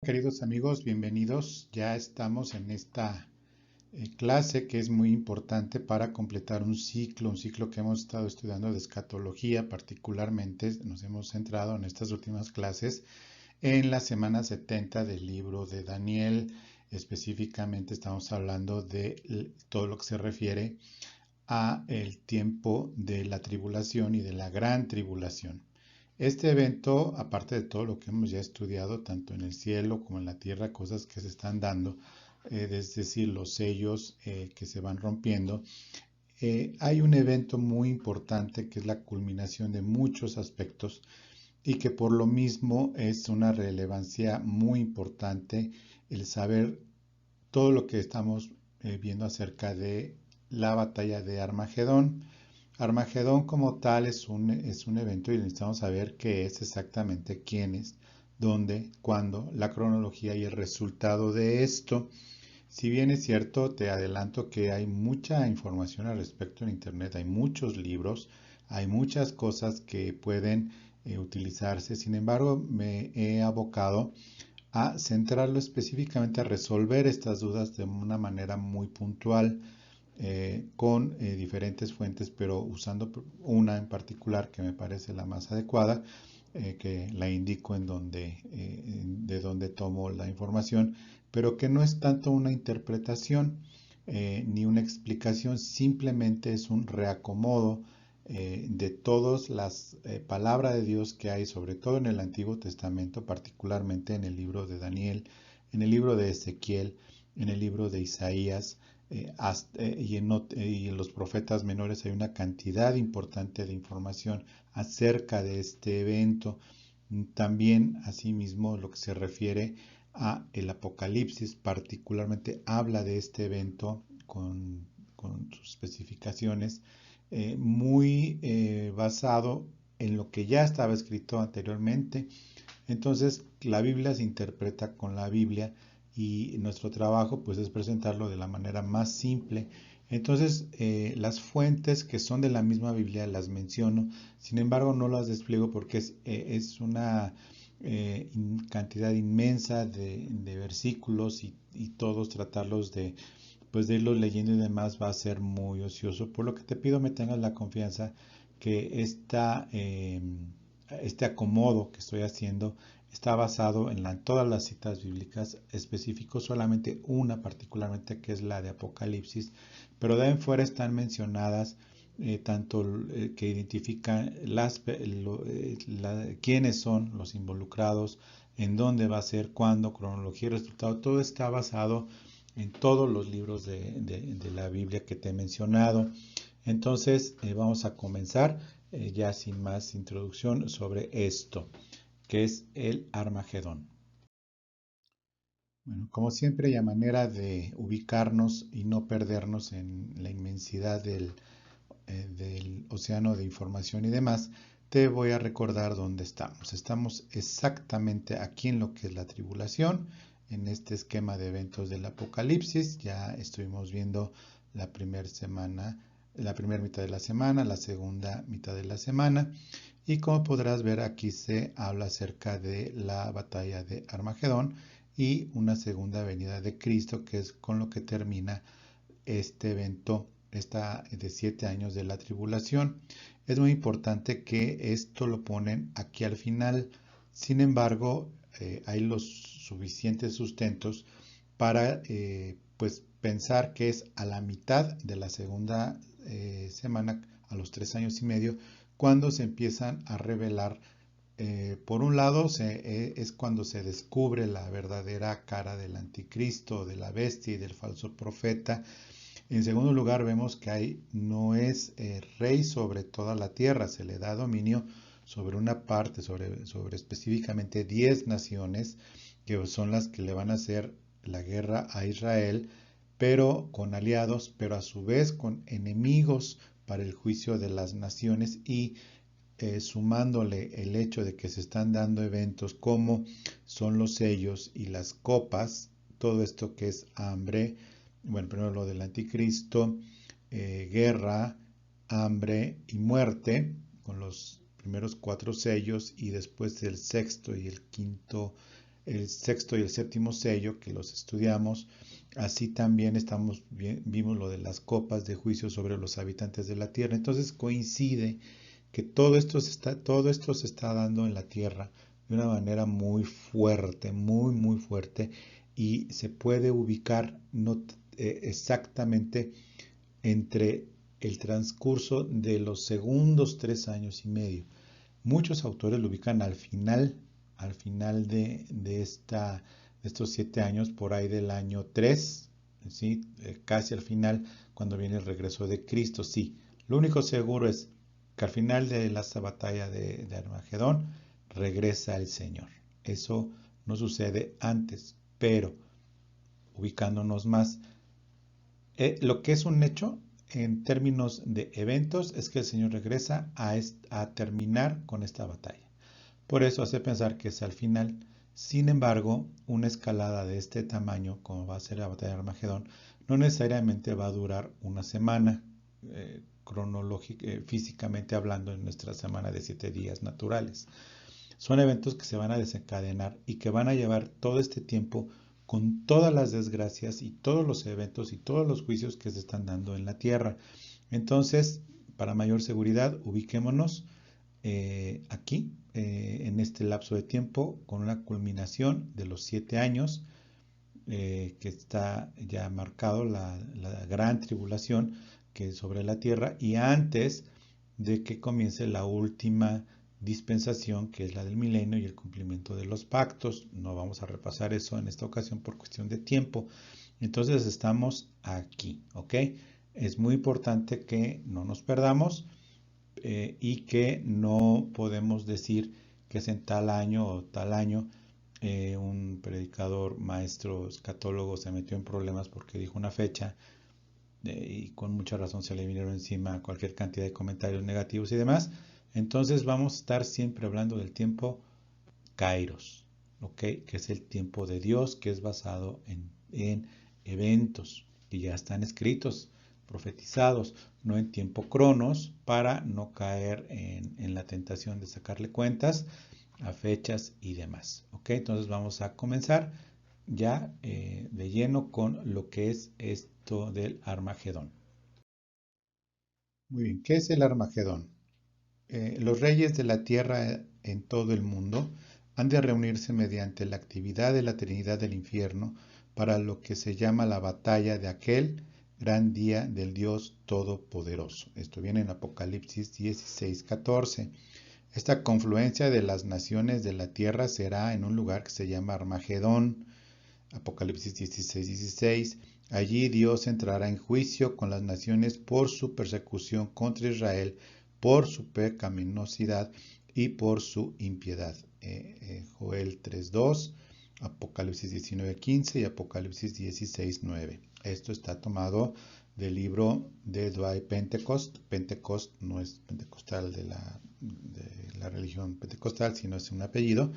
Queridos amigos, bienvenidos. Ya estamos en esta clase que es muy importante para completar un ciclo que hemos estado estudiando de escatología. Particularmente nos hemos centrado en estas últimas clases en la semana 70 del libro de Daniel. Específicamente estamos hablando de todo lo que se refiere a el tiempo de la tribulación y de la gran tribulación. Este evento, aparte de todo lo que hemos ya estudiado, tanto en el cielo como en la tierra, cosas que se están dando, es decir, los sellos que se van rompiendo, hay un evento muy importante que es la culminación de muchos aspectos y que por lo mismo es una relevancia muy importante el saber todo lo que estamos viendo acerca de la batalla de Armagedón. Armagedón como tal es un evento y necesitamos saber qué es exactamente, quién es, dónde, cuándo, la cronología y el resultado de esto. Si bien es cierto, te adelanto que hay mucha información al respecto en Internet, hay muchos libros, hay muchas cosas que pueden utilizarse. Sin embargo, me he abocado a centrarlo específicamente a resolver estas dudas de una manera muy puntual con diferentes fuentes, pero usando una en particular que me parece la más adecuada, que la indico de donde tomo la información, pero que no es tanto una interpretación ni una explicación, simplemente es un reacomodo de todas las palabras de Dios que hay, sobre todo en el Antiguo Testamento, particularmente en el libro de Daniel, en el libro de Ezequiel, en el libro de Isaías, y en los profetas menores hay una cantidad importante de información acerca de este evento. También, asimismo, lo que se refiere a el Apocalipsis, particularmente habla de este evento con sus especificaciones, muy basado en lo que ya estaba escrito anteriormente. Entonces, la Biblia se interpreta con la Biblia y nuestro trabajo pues es presentarlo de la manera más simple. Entonces, las fuentes que son de la misma Biblia las menciono, sin embargo no las despliego porque es una cantidad inmensa de versículos y todos tratarlos pues de irlos leyendo y demás va a ser muy ocioso, por lo que te pido me tengas la confianza que este acomodo que estoy haciendo está basado en todas las citas bíblicas, específico solamente una particularmente que es la de Apocalipsis, pero de ahí en fuera están mencionadas tanto que identifican quiénes son los involucrados, en dónde va a ser, cuándo, cronología y resultado, todo está basado en todos los libros de la Biblia que te he mencionado. Entonces vamos a comenzar ya sin más introducción sobre esto, que es el Armagedón. Bueno, como siempre y a manera de ubicarnos y no perdernos en la inmensidad del océano de información y demás, te voy a recordar dónde estamos. Estamos exactamente aquí en lo que es la tribulación, en este esquema de eventos del Apocalipsis. Ya estuvimos viendo la primera semana, la primera mitad de la semana, la segunda mitad de la semana. Y como podrás ver, aquí se habla acerca de la batalla de Armagedón y una segunda venida de Cristo, que es con lo que termina este evento esta de 7 años de la tribulación. Es muy importante que esto lo ponen aquí al final. Sin embargo, hay los suficientes sustentos para pues pensar que es a la mitad de la segunda semana, a los 3 años y medio, cuando se empiezan a revelar. Por un lado, es cuando se descubre la verdadera cara del anticristo, de la bestia y del falso profeta. En segundo lugar, vemos que no es rey sobre toda la tierra, se le da dominio sobre una parte, sobre específicamente 10 naciones, que son las que le van a hacer la guerra a Israel, pero con aliados, pero a su vez con enemigos para el juicio de las naciones y sumándole el hecho de que se están dando eventos como son los sellos y las copas, todo esto que es hambre, bueno, primero lo del anticristo, guerra, hambre y muerte, con los primeros 4 sellos y después el sexto y el quinto el sexto y el séptimo sello, que los estudiamos. Así también vimos lo de las copas de juicio sobre los habitantes de la tierra. Entonces coincide que todo esto se está dando en la tierra de una manera muy fuerte, muy fuerte, y se puede ubicar no, exactamente entre el transcurso de los segundos 3 años y medio. Muchos autores lo ubican al final de estos 7 años, por ahí del año 3, ¿sí? Casi al final, cuando viene el regreso de Cristo. Sí, lo único seguro es que al final de la batalla de Armagedón regresa el Señor. Eso no sucede antes, pero ubicándonos más, lo que es un hecho en términos de eventos es que el Señor regresa a terminar con esta batalla. Por eso hace pensar que es al final. Sin embargo, una escalada de este tamaño, como va a ser la batalla de Armagedón, no necesariamente va a durar una semana, físicamente hablando, en nuestra semana de 7 días naturales. Son eventos que se van a desencadenar y que van a llevar todo este tiempo con todas las desgracias y todos los eventos y todos los juicios que se están dando en la tierra. Entonces, para mayor seguridad, ubiquémonos aquí, en este lapso de tiempo, con una culminación de los 7 años, que está ya marcado la gran tribulación que es sobre la tierra, y antes de que comience la última dispensación, que es la del milenio y el cumplimiento de los pactos. No vamos a repasar eso en esta ocasión por cuestión de tiempo. Entonces estamos aquí, ¿ok? Es muy importante que no nos perdamos, y que no podemos decir que es en tal año o tal año. Un predicador, maestro, escatólogo, se metió en problemas porque dijo una fecha, y con mucha razón se le vinieron encima cualquier cantidad de comentarios negativos y demás. Entonces vamos a estar siempre hablando del tiempo Kairos, ¿ok? Que es el tiempo de Dios, que es basado en eventos que ya están escritos, profetizados, no en tiempo Cronos, para no caer en la tentación de sacarle cuentas a fechas y demás, ¿ok? Entonces vamos a comenzar ya de lleno con lo que es esto del Armagedón. Muy bien, ¿qué es el Armagedón? Los reyes de la tierra en todo el mundo han de reunirse mediante la actividad de la Trinidad del infierno para lo que se llama la batalla de aquel gran día del Dios Todopoderoso. Esto viene en Apocalipsis 16:14. Esta confluencia de las naciones de la tierra será en un lugar que se llama Armagedón. Apocalipsis 16:16. Allí Dios entrará en juicio con las naciones por su persecución contra Israel, por su pecaminosidad y por su impiedad. Joel 3:2, Apocalipsis 19:15 y Apocalipsis 16:9. Esto está tomado del libro de Dwight Pentecost. Pentecost no es pentecostal de la religión pentecostal, sino es un apellido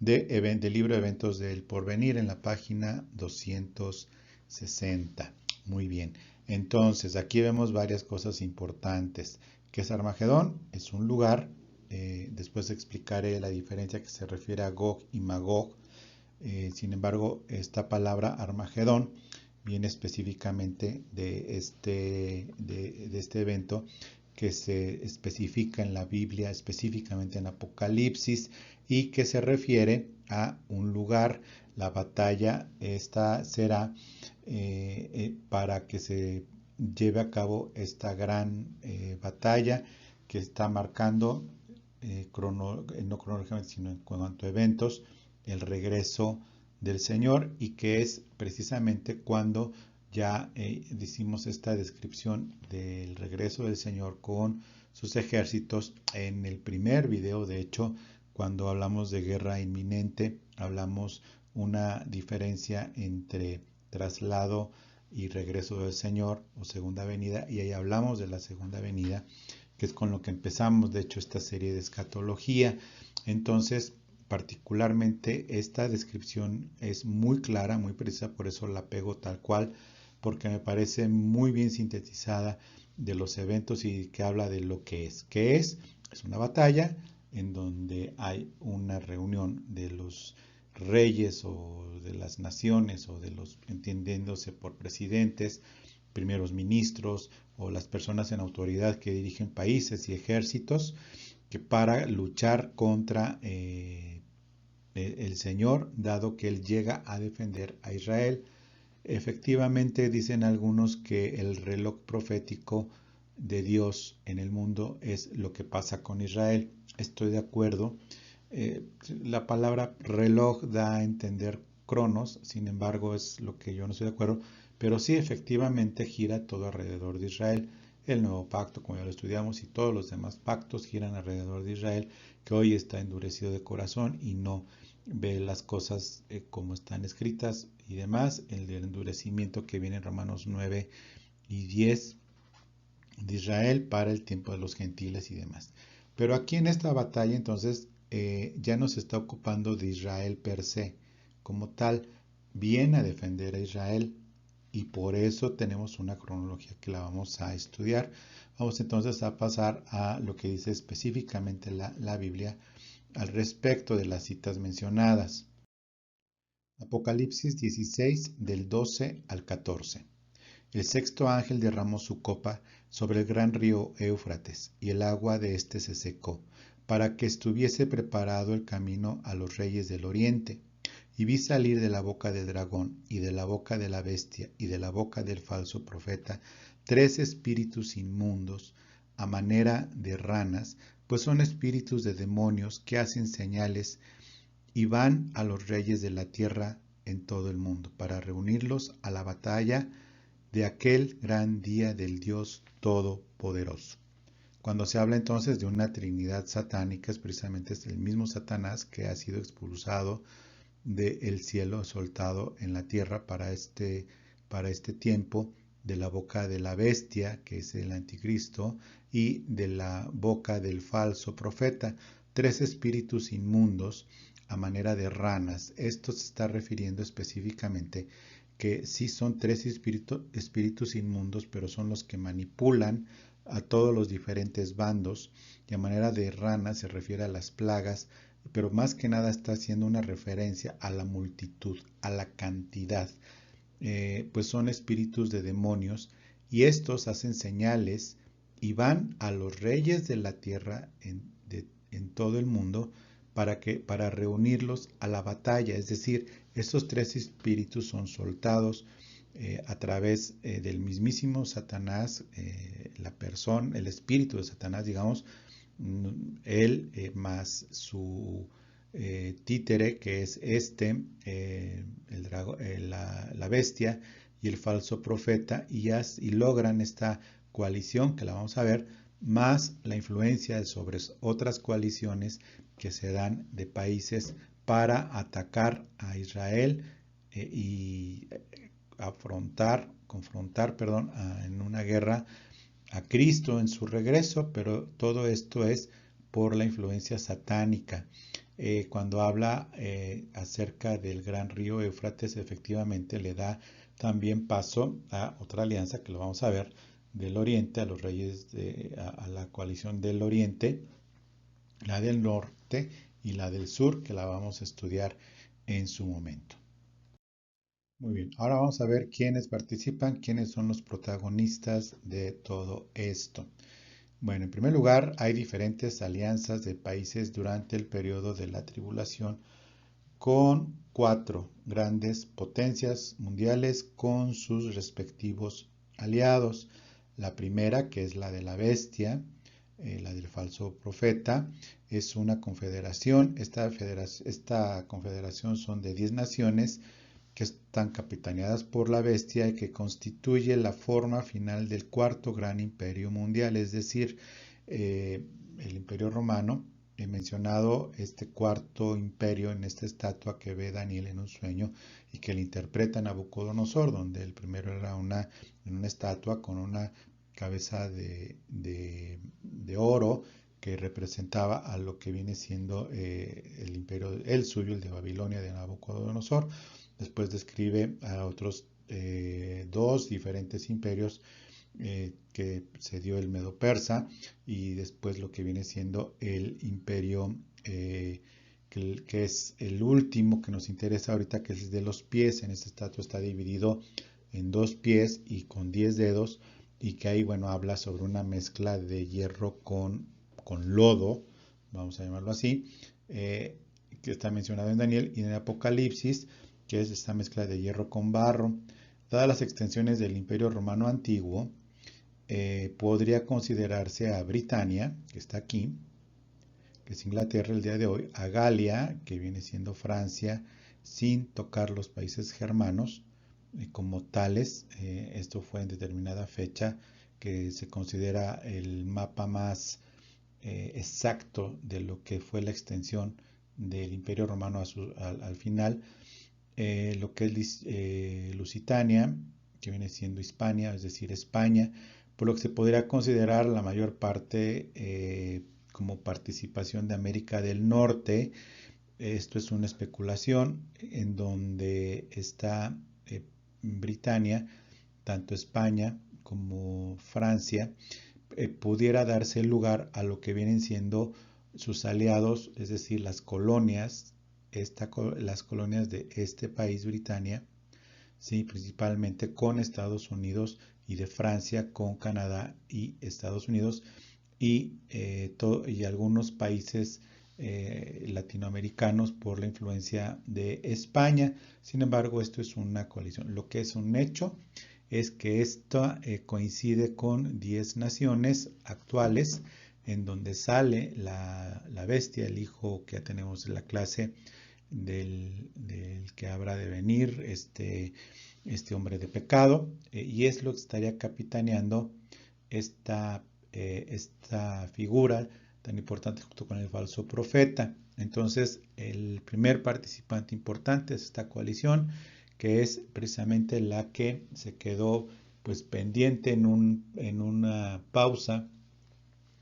del libro Eventos del Porvenir, en la página 260. Muy bien. Entonces, aquí vemos varias cosas importantes. ¿Qué es Armagedón? Es un lugar. Después explicaré la diferencia que se refiere a Gog y Magog. Sin embargo, esta palabra Armagedón viene específicamente de este evento, que se especifica en la Biblia, específicamente en Apocalipsis, y que se refiere a un lugar. La batalla esta será para que se lleve a cabo esta gran batalla que está marcando, no cronológicamente, sino en cuanto a eventos, el regreso del Señor, y que es precisamente cuando ya hicimos esta descripción del regreso del Señor con sus ejércitos en el primer video. De hecho, cuando hablamos de guerra inminente, hablamos una diferencia entre traslado y regreso del Señor o segunda venida, y ahí hablamos de la segunda venida, que es con lo que empezamos, de hecho, esta serie de escatología. Entonces, particularmente esta descripción es muy clara, muy precisa, por eso la pego tal cual, porque me parece muy bien sintetizada de los eventos y que habla de lo que es. ¿Qué es? Es una batalla en donde hay una reunión de los reyes o de las naciones o de los entendiéndose por presidentes, primeros ministros o las personas en autoridad que dirigen países y ejércitos, que para luchar contra el Señor, dado que Él llega a defender a Israel. Efectivamente, dicen algunos que el reloj profético de Dios en el mundo es lo que pasa con Israel. Estoy de acuerdo. La palabra reloj da a entender cronos, sin embargo es lo que yo no estoy de acuerdo, pero sí efectivamente gira todo alrededor de Israel. El nuevo pacto, como ya lo estudiamos, y todos los demás pactos giran alrededor de Israel, que hoy está endurecido de corazón y no ve las cosas como están escritas y demás. El endurecimiento que viene en Romanos 9 y 10 de Israel para el tiempo de los gentiles y demás. Pero aquí en esta batalla entonces ya no se está ocupando de Israel per se, como tal, viene a defender a Israel y por eso tenemos una cronología que la vamos a estudiar. Vamos entonces a pasar a lo que dice específicamente la Biblia al respecto de las citas mencionadas. Apocalipsis 16 del 12 al 14. El sexto ángel derramó su copa sobre el gran río Éufrates, y el agua de éste se secó, para que estuviese preparado el camino a los reyes del oriente. Y vi salir de la boca del dragón, y de la boca de la bestia, y de la boca del falso profeta, 3 espíritus inmundos, a manera de ranas, pues son espíritus de demonios que hacen señales, y van a los reyes de la tierra en todo el mundo, para reunirlos a la batalla de aquel gran día del Dios Todopoderoso. Cuando se habla entonces de una trinidad satánica, es precisamente el mismo Satanás que ha sido expulsado del cielo, soltado en la tierra para este tiempo, de la boca de la bestia, que es el anticristo, y de la boca del falso profeta, 3 espíritus inmundos a manera de ranas. Esto se está refiriendo específicamente que sí son 3 espíritus inmundos, pero son los que manipulan a todos los diferentes bandos, y a manera de ranas se refiere a las plagas, pero más que nada está haciendo una referencia a la multitud, a la cantidad. Pues son espíritus de demonios, y estos hacen señales y van a los reyes de la tierra en todo el mundo para reunirlos a la batalla. Es decir, estos 3 espíritus son soltados a través del mismísimo Satanás, la persona, el espíritu de Satanás, digamos, él más su títere, que es la bestia y el falso profeta, y logran esta coalición, que la vamos a ver, más la influencia sobre otras coaliciones que se dan de países para atacar a Israel y confrontar, en una guerra a Cristo en su regreso, pero todo esto es por la influencia satánica. Cuando habla acerca del gran río Éufrates, efectivamente le da también paso a otra alianza que lo vamos a ver del oriente, a los reyes, a la coalición del oriente, la del norte y la del sur, que la vamos a estudiar en su momento. Muy bien, ahora vamos a ver quiénes participan, quiénes son los protagonistas de todo esto. Bueno, en primer lugar, hay diferentes alianzas de países durante el periodo de la tribulación con 4 grandes potencias mundiales con sus respectivos aliados. La primera, que es la de la bestia, la del falso profeta, es una confederación. Esta confederación son de 10 naciones que están capitaneadas por la bestia y que constituye la forma final del cuarto gran imperio mundial, es decir, el imperio romano. He mencionado este cuarto imperio en esta estatua que ve Daniel en un sueño y que le interpreta Nabucodonosor, donde el primero era una estatua con una cabeza de oro que representaba a lo que viene siendo el imperio, el suyo, el de Babilonia, de Nabucodonosor. Después describe a otros 2 diferentes imperios que se dio el Medo-Persa, y después lo que viene siendo el imperio que es el último que nos interesa ahorita, que es el de los pies. En esta estatua está dividido en 2 pies y con 10 dedos, y que ahí, bueno, habla sobre una mezcla de hierro con lodo, vamos a llamarlo así, que está mencionado en Daniel y en el Apocalipsis, que es esta mezcla de hierro con barro. Dadas las extensiones del Imperio Romano Antiguo, podría considerarse a Britania, que está aquí, que es Inglaterra el día de hoy, a Galia, que viene siendo Francia, sin tocar los países germanos como tales. Esto fue en determinada fecha, que se considera el mapa más exacto de lo que fue la extensión del Imperio Romano al final. Lo que es Lusitania, que viene siendo Hispania, es decir, España, por lo que se podría considerar la mayor parte como participación de América del Norte. Esto es una especulación en donde está Britania, tanto España como Francia, pudiera darse lugar a lo que vienen siendo sus aliados, es decir, las colonias de este país, Britania, ¿sí? Principalmente con Estados Unidos, y de Francia con Canadá y Estados Unidos, y algunos países latinoamericanos por la influencia de España. Sin embargo, esto es una coalición. Lo que es un hecho es que esto coincide con 10 naciones actuales, en donde sale la bestia, el hijo que ya tenemos en la clase del que habrá de venir, este hombre de pecado, y es lo que estaría capitaneando esta figura tan importante junto con el falso profeta. Entonces, el primer participante importante es esta coalición, que es precisamente la que se quedó pues pendiente en una pausa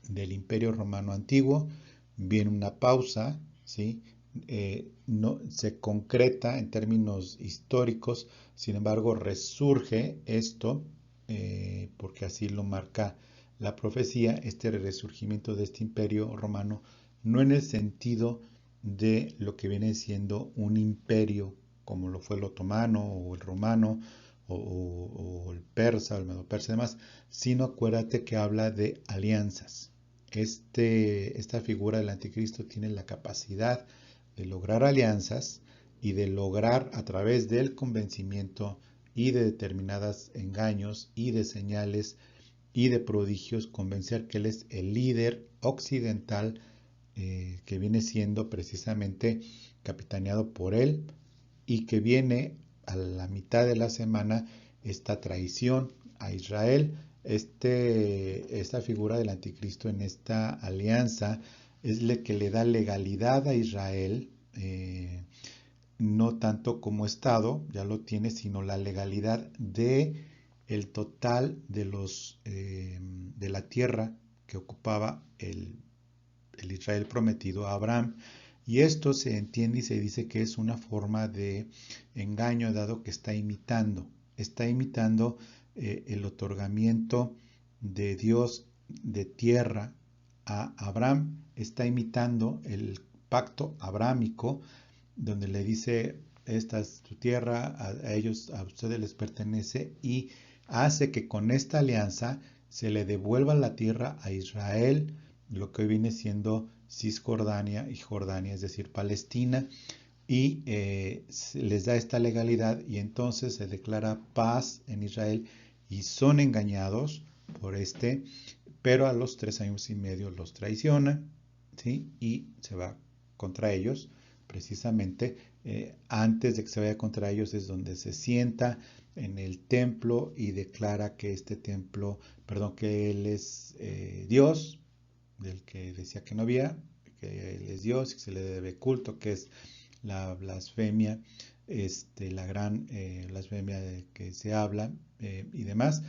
del Imperio Romano Antiguo. Viene una pausa, ¿sí? No se concreta en términos históricos, sin embargo resurge esto, porque así lo marca la profecía, este resurgimiento de este imperio romano, no en el sentido de lo que viene siendo un imperio como lo fue el otomano o el romano o el persa o el medo persa y demás, sino acuérdate que habla de alianzas. Esta figura del anticristo tiene la capacidad de lograr alianzas y de lograr a través del convencimiento y de determinados engaños y de señales y de prodigios convencer que él es el líder occidental, que viene siendo precisamente capitaneado por él, y que viene a la mitad de la semana esta traición a Israel. Esta figura del anticristo en esta alianza es la que le da legalidad a Israel, no tanto como Estado, ya lo tiene, sino la legalidad de el total de la tierra que ocupaba el Israel prometido a Abraham. Y esto se entiende y se dice que es una forma de engaño, dado que está imitando el otorgamiento de Dios de tierra a Abraham, está imitando el pacto abrámico, donde le dice: esta es tu tierra, a ustedes les pertenece, y hace que con esta alianza se le devuelva la tierra a Israel, lo que hoy viene siendo Cisjordania y Jordania, es decir, Palestina, y les da esta legalidad, y entonces se declara paz en Israel, y son engañados por pero a los 3 años y medio los traiciona, ¿sí? Y se va contra ellos. Precisamente antes de que se vaya contra ellos es donde se sienta en el templo y declara que que él es Dios, del que decía que no había, que él es Dios y que se le debe culto, que es la blasfemia, la gran blasfemia de que se habla y demás,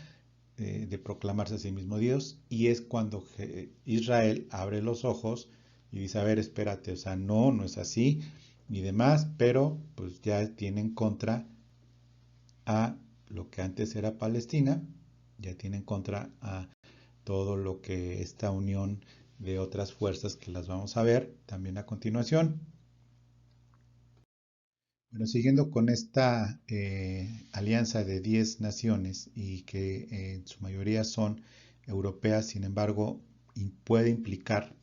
de proclamarse a sí mismo Dios. Y es cuando Israel abre los ojos y dice: a ver, espérate, o sea, no es así y demás, pero pues ya tienen contra a lo que antes era Palestina, ya tienen contra a todo lo que esta unión de otras fuerzas, que las vamos a ver también a continuación. Bueno, siguiendo con esta alianza de 10 naciones y que en su mayoría son europeas, sin embargo, puede implicar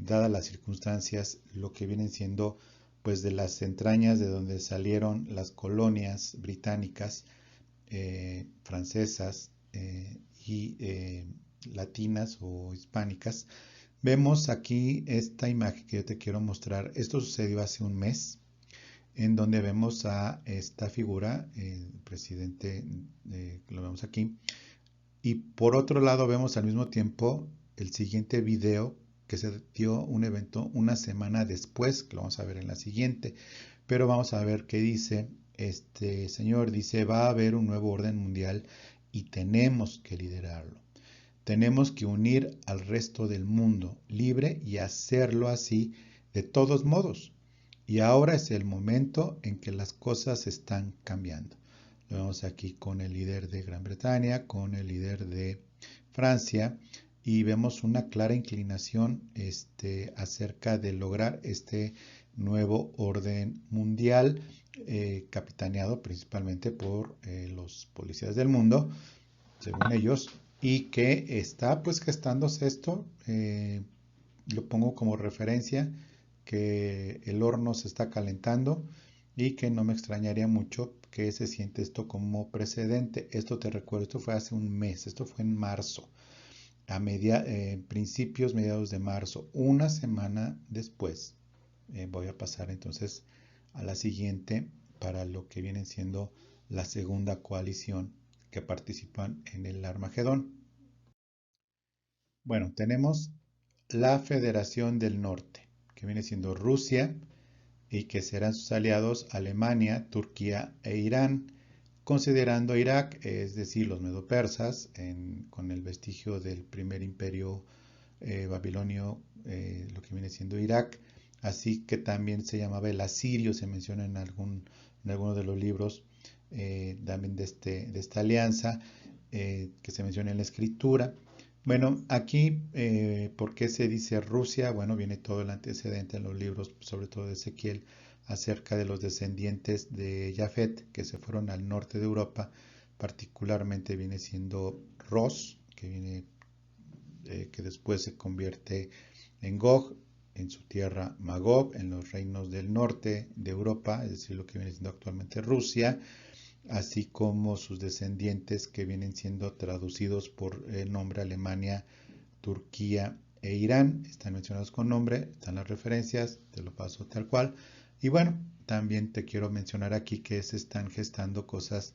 dadas las circunstancias, lo que vienen siendo pues de las entrañas de donde salieron las colonias británicas, francesas y latinas o hispánicas. Vemos aquí esta imagen que yo te quiero mostrar. Esto sucedió hace un mes, en donde vemos a esta figura, el presidente, lo vemos aquí, y por otro lado vemos al mismo tiempo el siguiente video que se dio un evento una semana después, que lo vamos a ver en la siguiente, pero vamos a ver qué dice este señor. Dice, va a haber un nuevo orden mundial y tenemos que liderarlo. Tenemos que unir al resto del mundo libre y hacerlo así de todos modos. Y ahora es el momento en que las cosas están cambiando. Lo vemos aquí con el líder de Gran Bretaña, con el líder de Francia, y vemos una clara inclinación acerca de lograr este nuevo orden mundial, capitaneado principalmente por los policías del mundo, según ellos, y que está pues gestándose esto. Lo pongo como referencia, que el horno se está calentando y que no me extrañaría mucho que se siente esto como precedente. Esto te recuerdo, esto fue hace un mes, esto fue en marzo, principios, mediados de marzo, una semana después. Voy a pasar entonces a la siguiente para lo que viene siendo la segunda coalición que participan en el Armagedón. Bueno, tenemos la Federación del Norte, que viene siendo Rusia, y que serán sus aliados Alemania, Turquía e Irán, considerando Irak, es decir, los medopersas, con el vestigio del primer imperio babilonio, lo que viene siendo Irak, así que también se llamaba el asirio, se menciona en alguno de los libros también de esta alianza, que se menciona en la escritura. Bueno, aquí, ¿por qué se dice Rusia? Bueno, viene todo el antecedente en los libros, sobre todo de Ezequiel, acerca de los descendientes de Jafet que se fueron al norte de Europa, particularmente viene siendo Ros, que después se convierte en Gog, en su tierra Magog, en los reinos del norte de Europa, es decir, lo que viene siendo actualmente Rusia, así como sus descendientes que vienen siendo traducidos por el nombre Alemania, Turquía e Irán. Están mencionados con nombre, están las referencias, te lo paso tal cual. Y bueno, también te quiero mencionar aquí que se están gestando cosas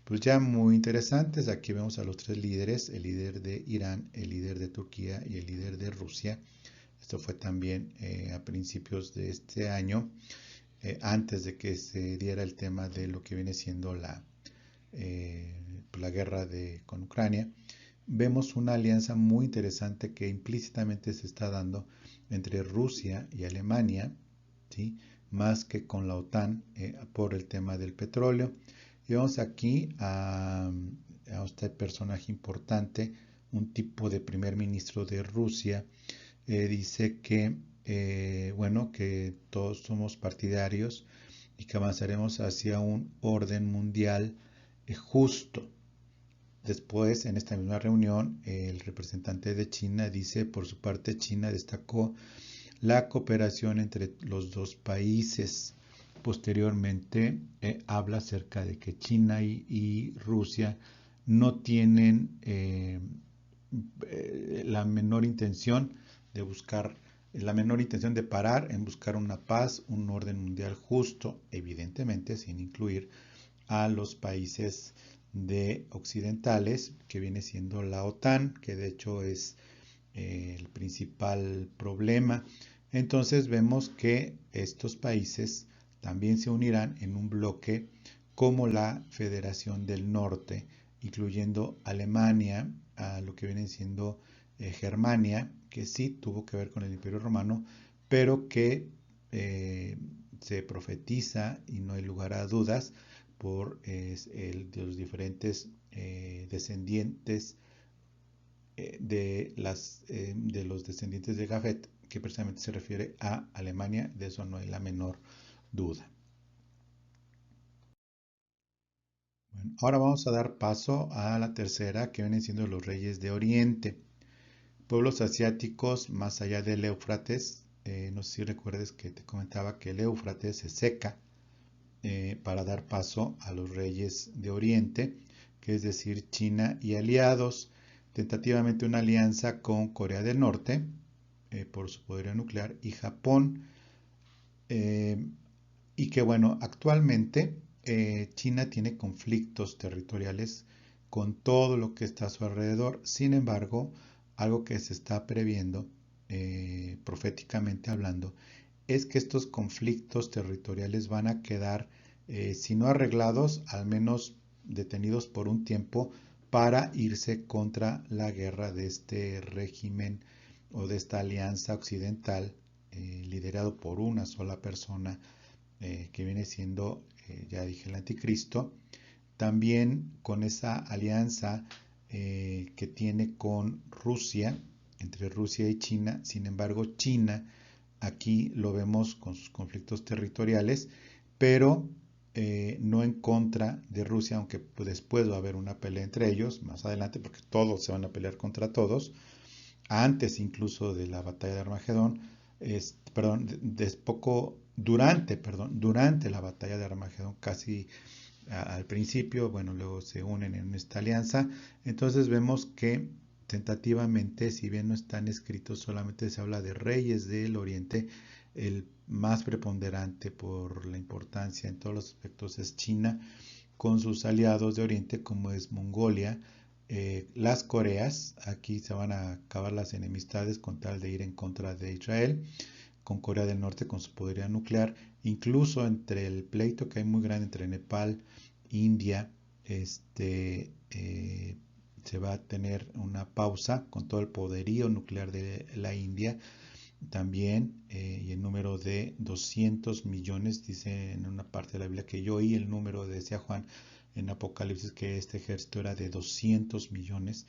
pues ya muy interesantes. Aquí vemos a los tres líderes, el líder de Irán, el líder de Turquía y el líder de Rusia. Esto fue también a principios de este año, antes de que se diera el tema de lo que viene siendo la guerra con Ucrania. Vemos una alianza muy interesante que implícitamente se está dando entre Rusia y Alemania, ¿sí? Más que con la OTAN, por el tema del petróleo. Y vemos aquí a este personaje importante, un tipo de primer ministro de Rusia. Dice que, bueno, que todos somos partidarios y que avanzaremos hacia un orden mundial justo. Después, en esta misma reunión, el representante de China dice, por su parte, China destacó la cooperación entre los dos países. Posteriormente, habla acerca de que China y Rusia no tienen la menor intención de buscar, la menor intención de parar en buscar una paz, un orden mundial justo, evidentemente sin incluir a los países de occidentales, que viene siendo la OTAN, que de hecho es el principal problema. Entonces vemos que estos países también se unirán en un bloque como la Federación del Norte, incluyendo Alemania, a lo que viene siendo Germania, que sí tuvo que ver con el Imperio Romano, pero que eh, se profetiza y no hay lugar a dudas por de los diferentes descendientes de los descendientes de Jafet, que precisamente se refiere a Alemania, de eso no hay la menor duda. Bueno, ahora vamos a dar paso a la tercera, que vienen siendo los reyes de Oriente. Pueblos asiáticos más allá del Éufrates. No sé si recuerdes que te comentaba que el Éufrates se seca para dar paso a los reyes de Oriente, que es decir, China y aliados, tentativamente una alianza con Corea del Norte por su poderío nuclear y Japón, y que bueno, actualmente China tiene conflictos territoriales con todo lo que está a su alrededor. Sin embargo, algo que se está previendo, proféticamente hablando, es que estos conflictos territoriales van a quedar, si no arreglados, al menos detenidos por un tiempo para irse contra la guerra de este régimen o de esta alianza occidental liderado por una sola persona que viene siendo, ya dije, el anticristo. También con esa alianza que tiene con Rusia, entre Rusia y China. Sin embargo, China aquí lo vemos con sus conflictos territoriales, pero no en contra de Rusia, aunque después va a haber una pelea entre ellos, más adelante, porque todos se van a pelear contra todos, antes incluso de la batalla de Armagedón, perdón, durante la batalla de Armagedón, casi al principio, bueno, luego se unen en esta alianza. Entonces vemos que tentativamente, si bien no están escritos, solamente se habla de reyes del Oriente. El más preponderante por la importancia en todos los aspectos es China, con sus aliados de Oriente como es Mongolia, las Coreas. Aquí se van a acabar las enemistades con tal de ir en contra de Israel, con Corea del Norte con su poderío nuclear, incluso entre el pleito que hay muy grande entre Nepal, India, se va a tener una pausa con todo el poderío nuclear de la India también, y el número de 200 millones, dice en una parte de la Biblia que yo oí el número, decía Juan en Apocalipsis, que este ejército era de 200 millones.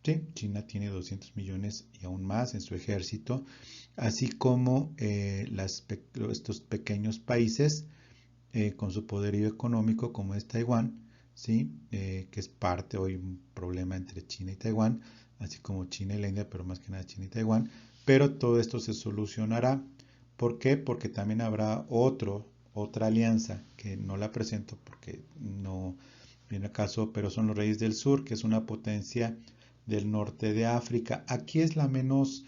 Sí, China tiene 200 millones y aún más en su ejército, así como estos pequeños países con su poderío económico como es Taiwán, ¿sí? Que es parte hoy un problema entre China y Taiwán, así como China y la India, pero más que nada China y Taiwán. Pero todo esto se solucionará. ¿Por qué? Porque también habrá otra alianza que no la presento porque no viene a caso, pero son los reyes del sur, que es una potencia del norte de África. Aquí es la menos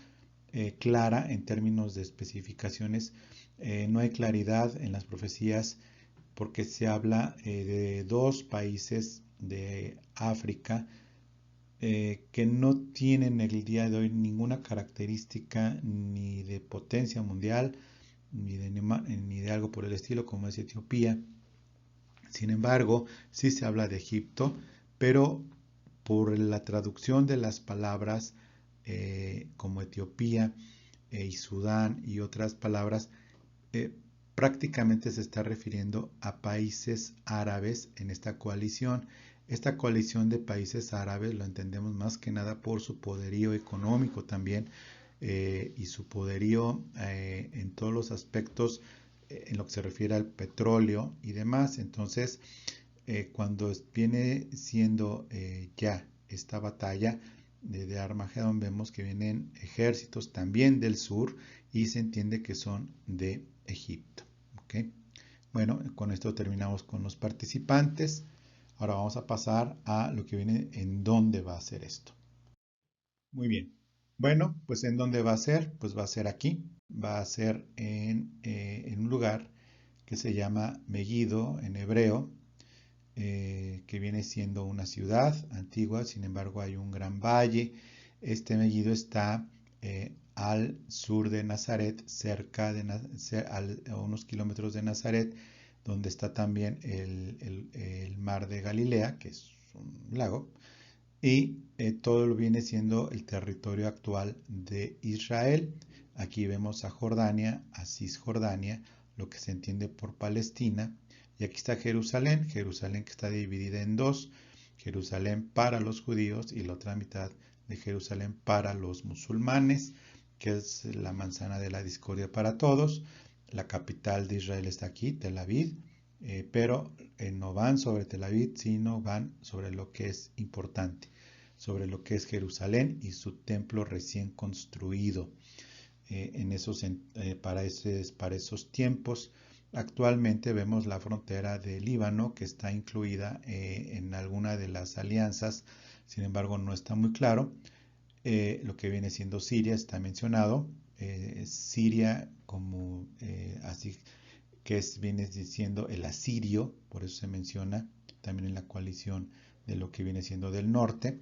clara en términos de especificaciones. No hay claridad en las profecías porque se habla de dos países de África que no tienen el día de hoy ninguna característica ni de potencia mundial, ni de algo por el estilo, como es Etiopía. Sin embargo, sí se habla de Egipto, pero por la traducción de las palabras como Etiopía y Sudán y otras palabras, eh, prácticamente se está refiriendo a países árabes en esta coalición. Esta coalición de países árabes lo entendemos más que nada por su poderío económico también y su poderío en todos los aspectos en lo que se refiere al petróleo y demás. Entonces, cuando viene siendo ya esta batalla de Armagedón, vemos que vienen ejércitos también del sur y se entiende que son de Egipto. ¿Okay? Bueno, con esto terminamos con los participantes. Ahora vamos a pasar a lo que viene en dónde va a ser esto. Muy bien. Bueno, pues en dónde va a ser, pues va a ser aquí. Va a ser en un lugar que se llama Megiddo en hebreo, que viene siendo una ciudad antigua. Sin embargo, hay un gran valle. Este Megiddo está al sur de Nazaret, cerca de a unos kilómetros de Nazaret, donde está también el mar de Galilea, que es un lago, y todo lo viene siendo el territorio actual de Israel. Aquí vemos a Jordania, a Cisjordania, lo que se entiende por Palestina, y aquí está Jerusalén, Jerusalén que está dividida en dos, Jerusalén para los judíos y la otra mitad de Jerusalén para los musulmanes. que es la manzana de la discordia para todos. La capital de Israel está aquí, Tel Aviv, pero no van sobre Tel Aviv, sino van sobre lo que es importante, sobre lo que es Jerusalén y su templo recién construido. Para esos tiempos. Actualmente vemos la frontera de Líbano que está incluida en alguna de las alianzas, sin embargo no está muy claro. Lo que viene siendo Siria está mencionado. Siria como así que viene diciendo el asirio, por eso se menciona también en la coalición de lo que viene siendo del norte.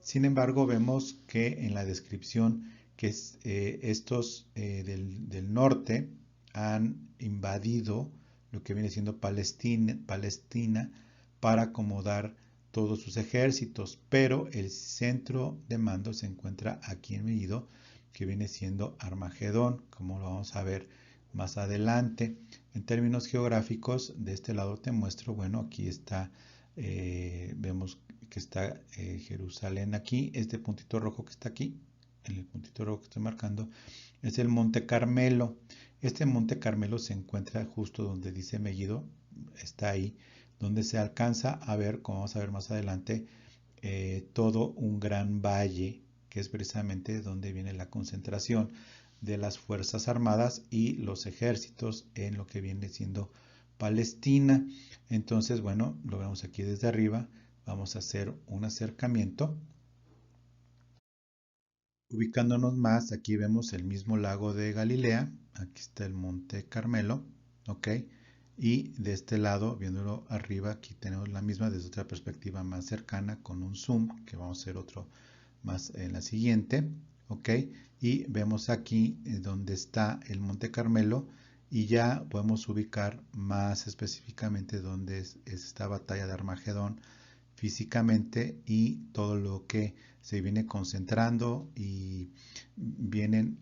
Sin embargo, vemos que en la descripción que estos del norte han invadido lo que viene siendo Palestina para acomodar todos sus ejércitos, pero el centro de mando se encuentra aquí en Megiddo, que viene siendo Armagedón, como lo vamos a ver más adelante. En términos geográficos, de este lado te muestro, bueno, aquí está, vemos que está Jerusalén aquí, este puntito rojo que está aquí, el puntito rojo que estoy marcando, es el Monte Carmelo. Este Monte Carmelo se encuentra justo donde dice Megiddo, está ahí, donde se alcanza a ver, como vamos a ver más adelante, todo un gran valle, que es precisamente donde viene la concentración de las Fuerzas Armadas y los ejércitos en lo que viene siendo Palestina. Entonces, bueno, lo vemos aquí desde arriba. Vamos a hacer un acercamiento. Ubicándonos más, aquí vemos el mismo lago de Galilea. Aquí está el Monte Carmelo, ¿ok? Y de este lado, viéndolo arriba, aquí tenemos la misma desde otra perspectiva más cercana con un zoom, que vamos a hacer otro más en la siguiente, ¿ok? Y vemos aquí donde está el Monte Carmelo y ya podemos ubicar más específicamente dónde es esta batalla de Armagedón físicamente y todo lo que se viene concentrando y vienen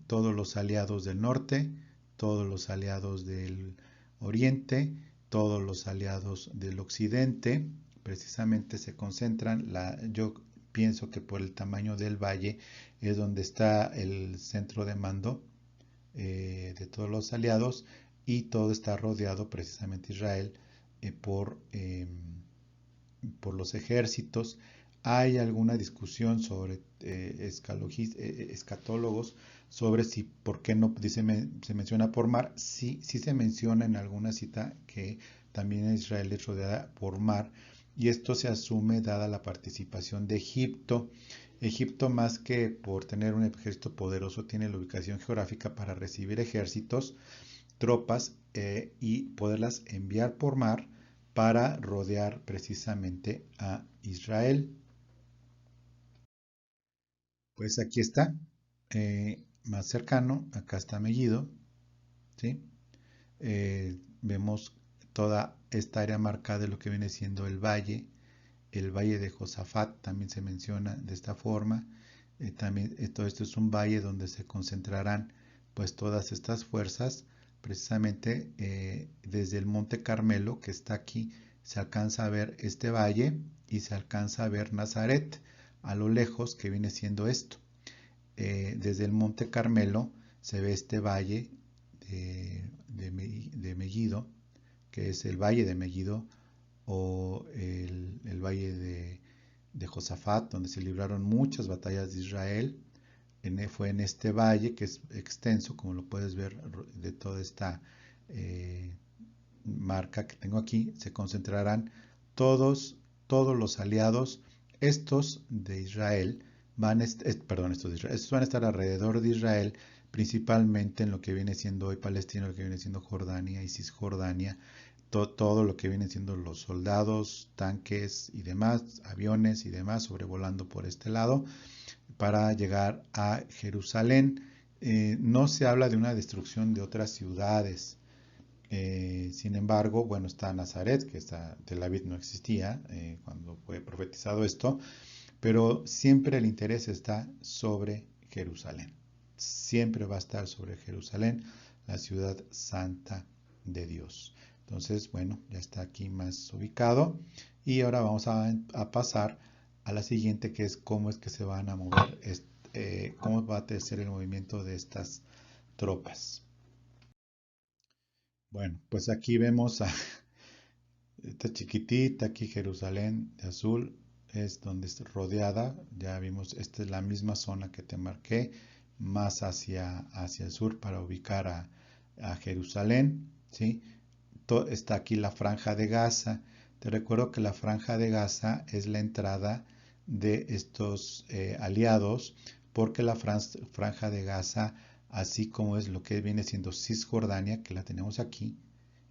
todos los aliados del norte, todos los aliados del oriente, todos los aliados del occidente, precisamente se concentran, yo pienso que por el tamaño del valle es donde está el centro de mando de todos los aliados y todo está rodeado precisamente Israel por los ejércitos. Hay alguna discusión sobre escatólogos sobre si por qué no se menciona por mar. Sí, sí se menciona en alguna cita que también Israel es rodeada por mar y esto se asume dada la participación de Egipto. Egipto, más que por tener un ejército poderoso, tiene la ubicación geográfica para recibir ejércitos, tropas y poderlas enviar por mar para rodear precisamente a Israel. Pues aquí está, más cercano, acá está Megiddo, ¿sí? Vemos toda esta área marcada de lo que viene siendo el valle de Josafat también se menciona de esta forma. También todo esto es un valle donde se concentrarán pues todas estas fuerzas, precisamente desde el Monte Carmelo que está aquí se alcanza a ver este valle y se alcanza a ver Nazaret a lo lejos que viene siendo esto. Desde el Monte Carmelo se ve este valle de Megiddo, que es el valle de Megiddo o el valle de Josafat, donde se libraron muchas batallas de Israel. Fue en este valle que es extenso, como lo puedes ver de toda esta marca que tengo aquí, se concentrarán todos los aliados, estos de Israel, estos van a estar alrededor de Israel, principalmente en lo que viene siendo hoy Palestina, lo que viene siendo Jordania y Cisjordania, todo lo que vienen siendo los soldados, tanques y demás, aviones y demás, sobrevolando por este lado para llegar a Jerusalén. No se habla de una destrucción de otras ciudades. Sin embargo, bueno, está Nazaret, que Tel Aviv no existía cuando fue profetizado esto, pero siempre el interés está sobre Jerusalén. Siempre va a estar sobre Jerusalén, la ciudad santa de Dios. Entonces, bueno, ya está aquí más ubicado. Y ahora vamos a pasar a la siguiente, que es cómo es que se van a mover cómo va a ser el movimiento de estas tropas. Bueno, pues aquí vemos a esta chiquitita, aquí Jerusalén de azul, es donde está rodeada. Ya vimos, esta es la misma zona que te marqué, más hacia el sur para ubicar a Jerusalén, ¿sí? Está aquí la franja de Gaza. Te recuerdo que la franja de Gaza es la entrada de estos aliados, porque la franja de Gaza, así como es lo que viene siendo Cisjordania, que la tenemos aquí,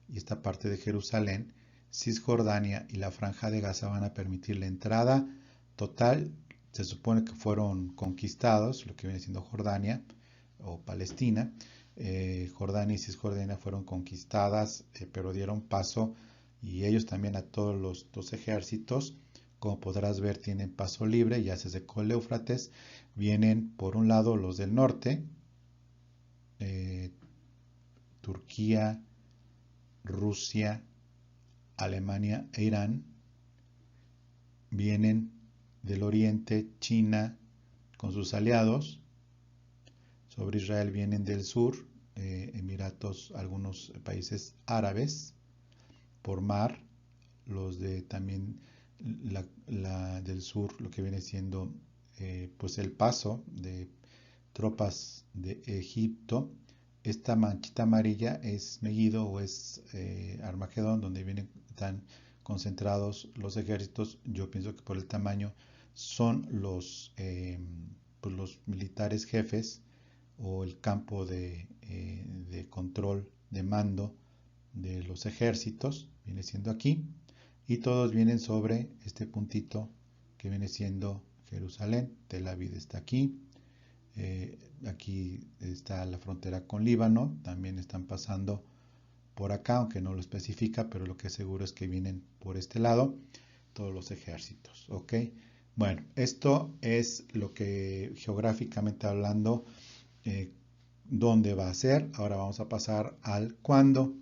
y esta parte de Jerusalén, Cisjordania y la franja de Gaza van a permitir la entrada total. Se supone que fueron conquistados, lo que viene siendo Jordania o Palestina. Jordania y Cisjordania fueron conquistadas, pero dieron paso, y ellos también, a todos los dos ejércitos. Como podrás ver, tienen paso libre, ya se secó el Éufrates. Vienen por un lado los del norte, Turquía, Rusia, Alemania e Irán. Vienen del oriente China con sus aliados. Sobre Israel vienen del sur, Emiratos, algunos países árabes, por mar, los de también del sur, lo que viene siendo pues el paso de tropas de Egipto. Esta manchita amarilla es Megiddo, o es Armagedón, donde están concentrados los ejércitos. Yo pienso que por el tamaño son pues los militares jefes, o el campo de control, de mando de los ejércitos, viene siendo aquí, y todos vienen sobre este puntito que viene siendo Jerusalén. Tel Aviv está aquí. Aquí está la frontera con Líbano, también están pasando por acá, aunque no lo especifica, pero lo que es seguro es que vienen por este lado todos los ejércitos, ¿ok? Bueno, esto es lo que, geográficamente hablando, dónde va a ser. Ahora vamos a pasar al cuándo.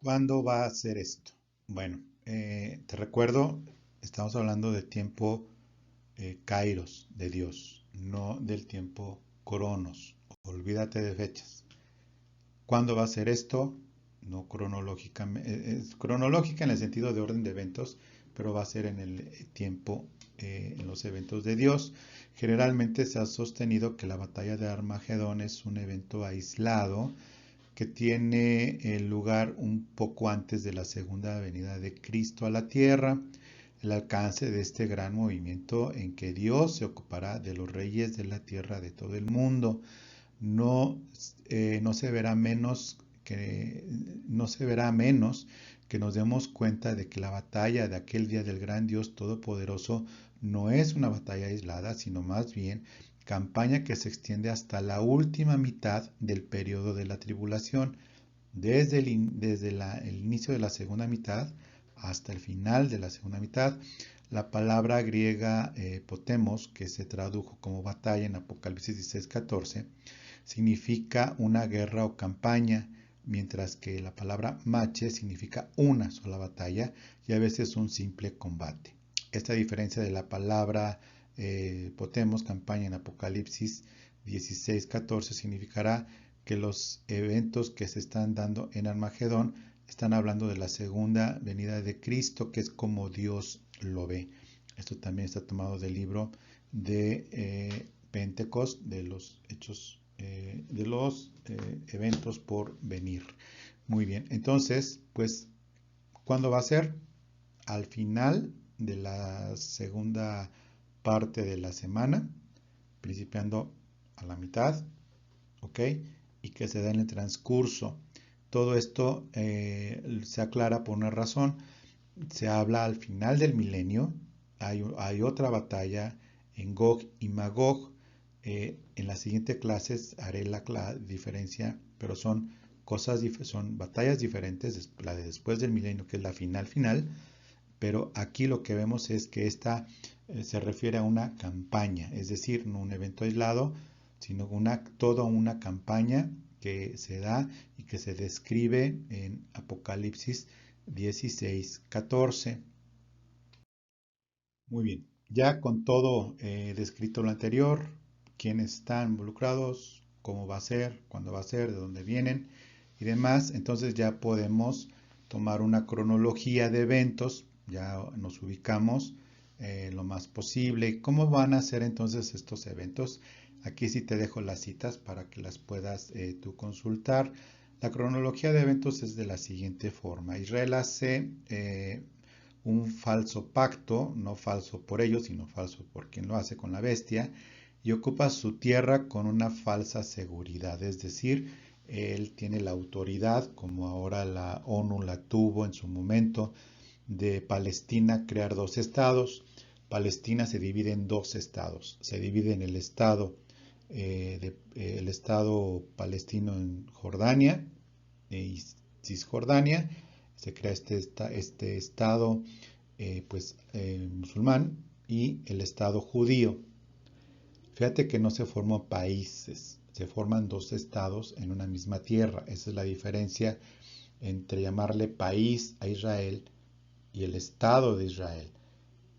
¿Cuándo va a ser esto? Bueno, te recuerdo, estamos hablando de tiempo kairos, de Dios, no del tiempo cronos. Olvídate de fechas. ¿Cuándo va a ser esto? No cronológicamente, es cronológica en el sentido de orden de eventos, pero va a ser en el tiempo, en los eventos de Dios. Generalmente se ha sostenido que la batalla de Armagedón es un evento aislado que tiene lugar un poco antes de la segunda venida de Cristo a la tierra. El alcance de este gran movimiento en que Dios se ocupará de los reyes de la tierra de todo el mundo. No, no se verá menos no se verá menos que nos demos cuenta de que la batalla de aquel día del gran Dios Todopoderoso no es una batalla aislada, sino más bien campaña que se extiende hasta la última mitad del periodo de la tribulación, desde el inicio de la segunda mitad hasta el final de la segunda mitad. La palabra griega potemos, que se tradujo como batalla en Apocalipsis 16:14, significa una guerra o campaña, mientras que la palabra mache significa una sola batalla y a veces un simple combate. Esta diferencia de la palabra potemos, campaña, en Apocalipsis 16:14 significará que los eventos que se están dando en Armagedón están hablando de la segunda venida de Cristo, que es como Dios lo ve. Esto también está tomado del libro de Pentecost, de los hechos, de los eventos por venir. Muy bien, entonces, pues, ¿cuándo va a ser? Al final de la segunda parte de la semana, principiando a la mitad, ¿ok? Y que se da en el transcurso. Todo esto se aclara por una razón. Se habla al final del milenio. Hay otra batalla en Gog y Magog. En las siguientes clases haré la diferencia, pero son son batallas diferentes. La de después del milenio, que es la final, pero aquí lo que vemos es que esta se refiere a una campaña, es decir, no un evento aislado, sino toda una campaña que se da y que se describe en Apocalipsis 16:14. Muy bien, Ya con todo descrito lo anterior, quiénes están involucrados, cómo va a ser, cuándo va a ser, de dónde vienen y demás, entonces ya podemos tomar una cronología de eventos, ya nos ubicamos lo más posible. ¿Cómo van a ser entonces estos eventos? Aquí sí te dejo las citas para que las puedas tú consultar. La cronología de eventos es de la siguiente forma. Israel hace un falso pacto, no falso por ellos, sino falso por quien lo hace con la bestia, y ocupa su tierra con una falsa seguridad, es decir, él tiene la autoridad, como ahora la ONU la tuvo en su momento, de Palestina crear dos estados. Palestina se divide en dos estados, se divide en el estado palestino en Jordania y Cisjordania, se crea este estado musulmán y el estado judío. Fíjate que no se forman países, se forman dos estados en una misma tierra. Esa es la diferencia entre llamarle país a Israel y el estado de Israel.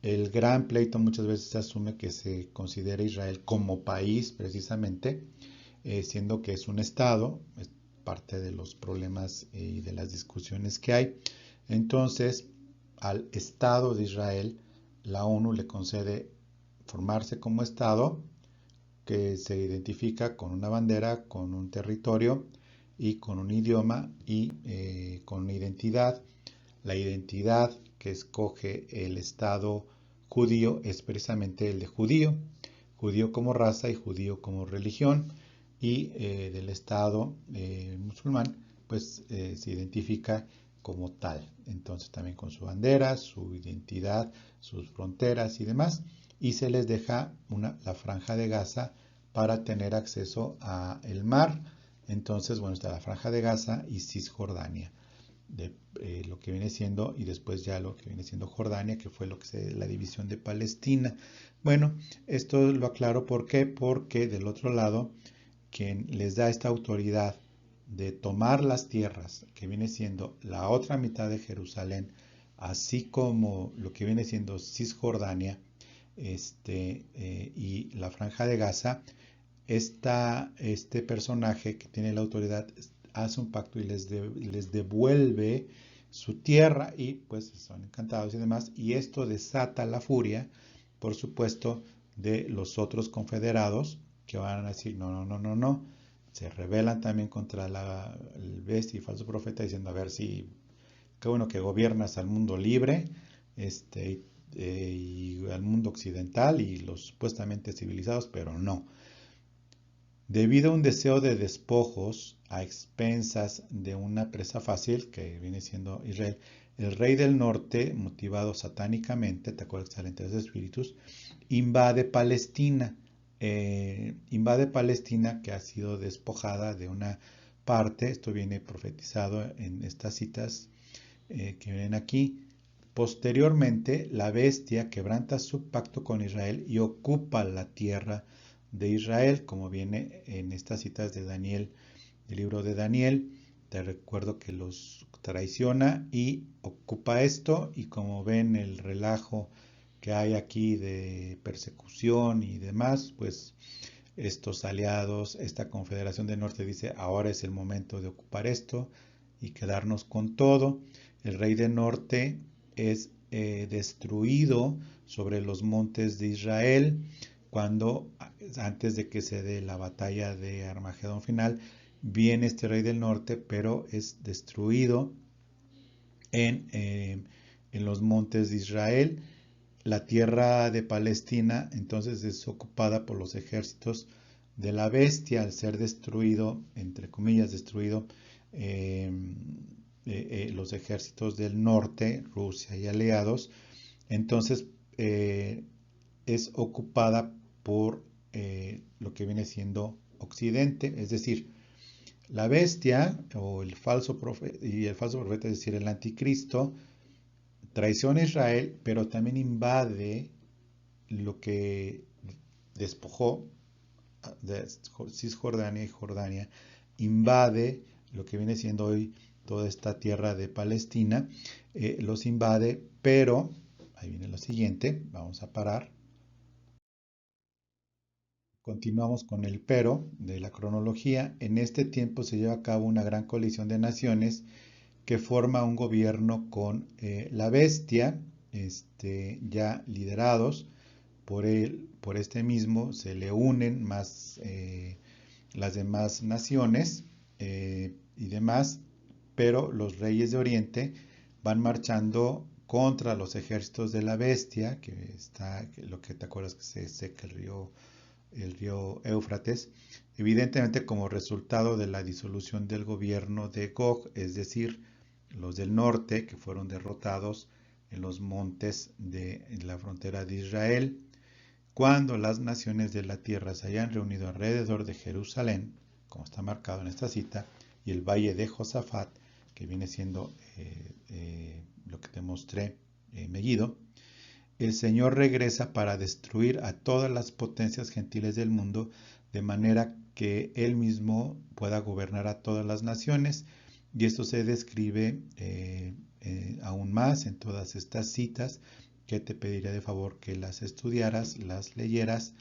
El gran pleito muchas veces se asume que se considera Israel como país precisamente, siendo que es un estado, es parte de los problemas y de las discusiones que hay. Entonces, al Estado de Israel, la ONU le concede formarse como Estado, que se identifica con una bandera, con un territorio y con un idioma y con una identidad. La identidad que escoge el Estado judío es precisamente el de judío, judío como raza y judío como religión, y del Estado musulmán pues se identifica como tal. Entonces también con su bandera, su identidad, sus fronteras y demás, y se les deja la franja de Gaza para tener acceso al mar. Entonces, bueno, está la franja de Gaza y Cisjordania de lo que viene siendo, y después ya lo que viene siendo Jordania, que fue la división de Palestina. Bueno, esto lo aclaro, ¿por qué? Porque del otro lado, quien les da esta autoridad de tomar las tierras, que viene siendo la otra mitad de Jerusalén, así como lo que viene siendo Cisjordania, y la franja de Gaza, este personaje que tiene la autoridad hace un pacto y les devuelve su tierra y pues son encantados y demás. Y esto desata la furia, por supuesto, de los otros confederados que van a decir, no, no, no, no, no. Se rebelan también contra el bestia y falso profeta diciendo, a ver si, qué bueno que gobiernas al mundo libre, y al mundo occidental y los supuestamente civilizados, pero no. Debido a un deseo de despojos a expensas de una presa fácil, que viene siendo Israel, el rey del norte, motivado satánicamente, te acuerdas que salen tres espíritus, invade Palestina. Invade Palestina, que ha sido despojada de una parte. Esto viene profetizado en estas citas que vienen aquí. Posteriormente, la bestia quebranta su pacto con Israel y ocupa la tierra de Israel, como viene en estas citas de Daniel, del libro de Daniel. Te recuerdo que los traiciona y ocupa esto, y como ven el relajo que hay aquí de persecución y demás, pues estos aliados, esta confederación del norte dice, ahora es el momento de ocupar esto y quedarnos con todo. El rey del norte es destruido sobre los montes de Israel cuando, antes de que se dé la batalla de Armagedón final, viene este rey del norte, pero es destruido en los montes de Israel. La tierra de Palestina entonces es ocupada por los ejércitos de la bestia al ser destruido, entre comillas, destruido los ejércitos del norte, Rusia y aliados. Entonces es ocupada por lo que viene siendo Occidente, es decir, la bestia o el falso profeta, es decir, el anticristo, traiciona a Israel, pero también invade lo que despojó de Cisjordania y Jordania, invade lo que viene siendo hoy toda esta tierra de Palestina, los invade, pero, ahí viene lo siguiente, vamos a parar, Continuamos con el pero de la cronología. En este tiempo se lleva a cabo una gran coalición de naciones que forma un gobierno con la bestia, ya liderados por este mismo, se le unen más las demás naciones y demás, pero los reyes de Oriente van marchando contra los ejércitos de la bestia, que está, lo que te acuerdas que se seca el río Éufrates, evidentemente como resultado de la disolución del gobierno de Gog, es decir, los del norte que fueron derrotados en los montes de la frontera de Israel. Cuando las naciones de la tierra se hayan reunido alrededor de Jerusalén, como está marcado en esta cita, y el valle de Josafat, que viene siendo lo que te mostré, Megiddo, el Señor regresa para destruir a todas las potencias gentiles del mundo, de manera que Él mismo pueda gobernar a todas las naciones. Y esto se describe aún más en todas estas citas, que te pediría de favor que las estudiaras, las leyeras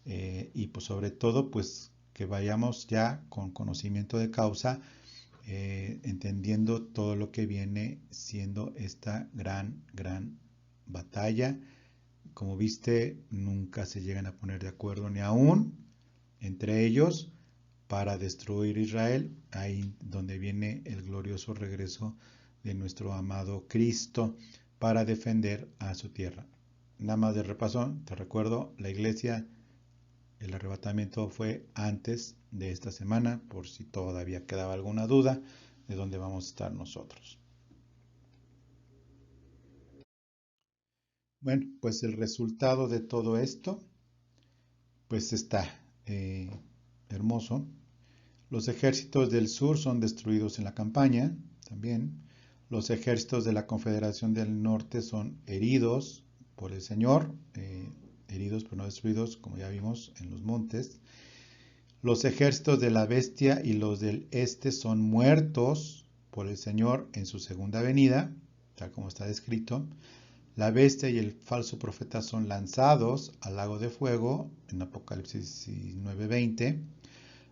y pues sobre todo pues que vayamos ya con conocimiento de causa, entendiendo todo lo que viene siendo esta gran batalla. Como viste, nunca se llegan a poner de acuerdo ni aún entre ellos para destruir Israel, ahí donde viene el glorioso regreso de nuestro amado Cristo para defender a su tierra. Nada más de repaso, te recuerdo, la iglesia, el arrebatamiento fue antes de esta semana, por si todavía quedaba alguna duda de dónde vamos a estar nosotros. Bueno, pues el resultado de todo esto, pues está hermoso. Los ejércitos del sur son destruidos en la campaña, también. Los ejércitos de la Confederación del Norte son heridos por el Señor, heridos pero no destruidos, como ya vimos en los montes. Los ejércitos de la bestia y los del este son muertos por el Señor en su segunda venida, tal como está descrito. La bestia y el falso profeta son lanzados al lago de fuego en Apocalipsis 9:20.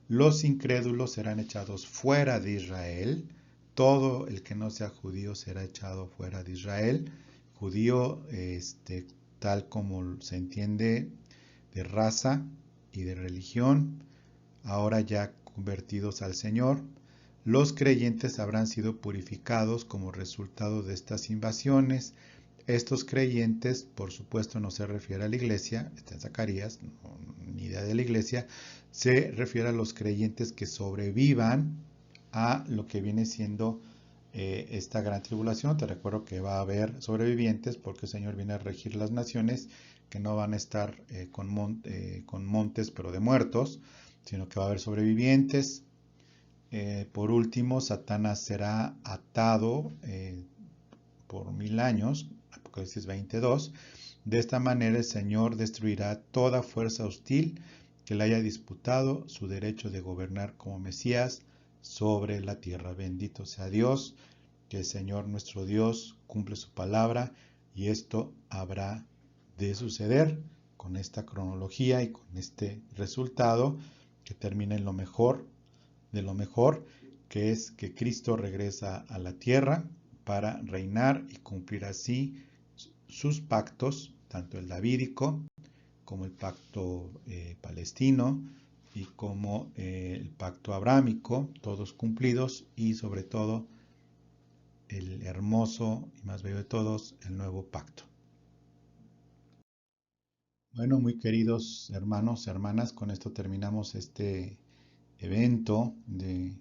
Los incrédulos serán echados fuera de Israel. Todo el que no sea judío será echado fuera de Israel. Judío, tal como se entiende, de raza y de religión, ahora ya convertidos al Señor. Los creyentes habrán sido purificados como resultado de estas invasiones. Estos creyentes, por supuesto, no se refiere a la iglesia, está en Zacarías, no, ni idea de la iglesia, se refiere a los creyentes que sobrevivan a lo que viene siendo esta gran tribulación. Te recuerdo que va a haber sobrevivientes porque el Señor viene a regir las naciones, que no van a estar con montes pero de muertos, sino que va a haber sobrevivientes. Por último, Satanás será atado por 1000 años, Apocalipsis 22. De esta manera el Señor destruirá toda fuerza hostil que le haya disputado su derecho de gobernar como Mesías sobre la tierra. Bendito sea Dios, que el Señor nuestro Dios cumple su palabra y esto habrá de suceder con esta cronología y con este resultado que termina en lo mejor de lo mejor, que es que Cristo regresa a la tierra para reinar y cumplir así sus pactos, tanto el davídico como el pacto palestino y como el pacto abrámico, todos cumplidos, y sobre todo el hermoso y más bello de todos, el nuevo pacto. Bueno, muy queridos hermanos, hermanas, con esto terminamos este evento de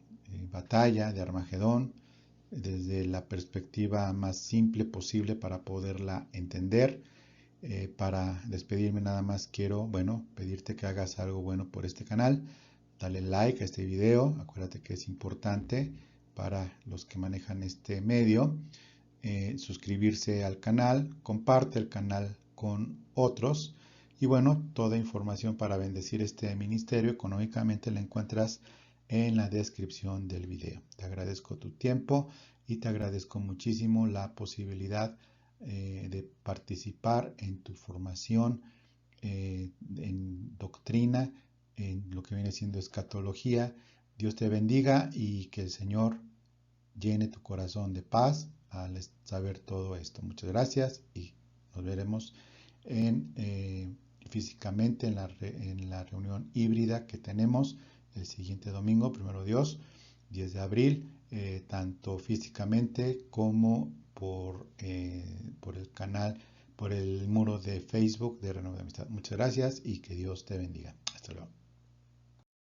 batalla de Armagedón desde la perspectiva más simple posible para poderla entender. Para despedirme nada más quiero, bueno, pedirte que hagas algo bueno por este canal. Dale like a este video, acuérdate que es importante para los que manejan este medio. Suscribirse al canal, comparte el canal con otros. Y bueno, toda información para bendecir este ministerio económicamente la encuentras en la descripción del video. Te agradezco tu tiempo y te agradezco muchísimo la posibilidad de participar en tu formación en doctrina en lo que viene siendo escatología. Dios te bendiga y que el Señor llene tu corazón de paz al saber todo esto. Muchas gracias y nos veremos físicamente en la reunión híbrida que tenemos el siguiente domingo, primero Dios, 10 de abril, tanto físicamente como por el canal, por el muro de Facebook de Renuevo de Amistad. Muchas gracias y que Dios te bendiga. Hasta luego.